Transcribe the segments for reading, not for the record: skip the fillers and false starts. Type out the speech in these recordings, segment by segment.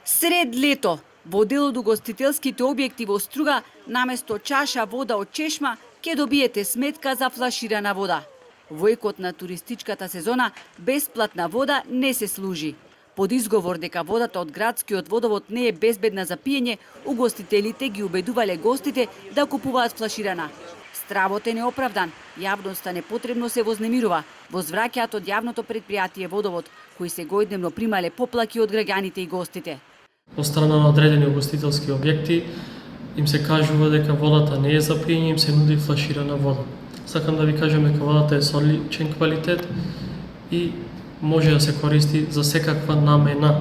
Сред лето, во дел од угостителските објекти во Струга, наместо чаша вода од чешма, ќе добиете сметка за флаширана вода. Во екот на туристичката сезона, бесплатна вода не се служи. Под изговор дека водата од градскиот водовод не е безбедна за пиење, угостителите ги убедувале гостите да купуваат флаширана. Стравот е неоправдан, јавноста непотребно се вознемирува, возвраќаат од јавното предпријатие Водовод, кои се гојдневно примале поплаки од граѓаните и гостите. Од страна на одредени угостителски објекти им се кажува дека водата не е за пиење, им се нуди флаширана вода. Сакам да ви кажам дека водата е со одличен квалитет и може да се користи за секаква намена.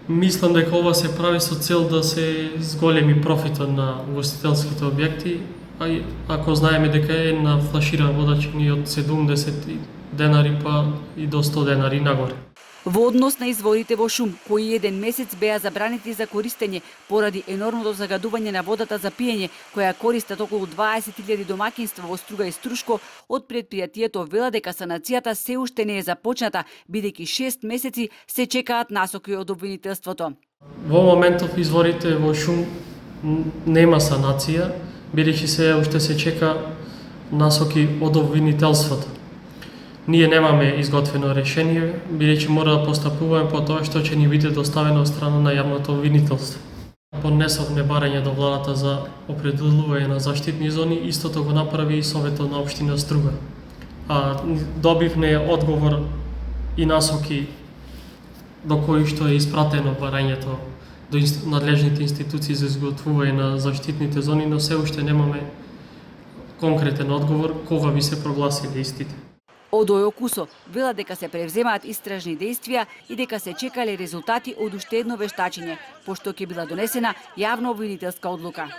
Мислам дека ова се прави со цел да се зголеми профитот на угостителските објекти, а и ако знаеме дека е на флаширана вода чини од 70 денари па и до 100 денари нагоре. Во однос на изворите во Шум, кои еден месец беа забранети за користење поради енормното загадување на водата за пиење, која користат околу 20.000 домаќинства во Струга и Струшко, од предпријатието вела дека санацијата се уште не е започната, бидејќи 6 месеци се чекаат насоки од обвинителството. Во моментов изворите во Шум нема санација, бидејќи се уште се чека насоки од обвинителството. Ние немаме изготвено решение, бидејќи мора да постапуваме по тоа што ќе ни биде доставено од страна на јавното обвинителство. Поднесовме барање до владата за определување на заштитни зони, истото го направи и Советот на општина Струга. Добивме одговор и насоки до кои што е испратено барањето до надлежните институции за изготвување на заштитните зони, но се уште немаме конкретен одговор кога би се прогласиле истите. Од Ојо Кусо вела дека се превземаат истражни действија и дека се чекале резултати од уште едно вештачење, пошто ќе била донесена јавно обвинителска одлука.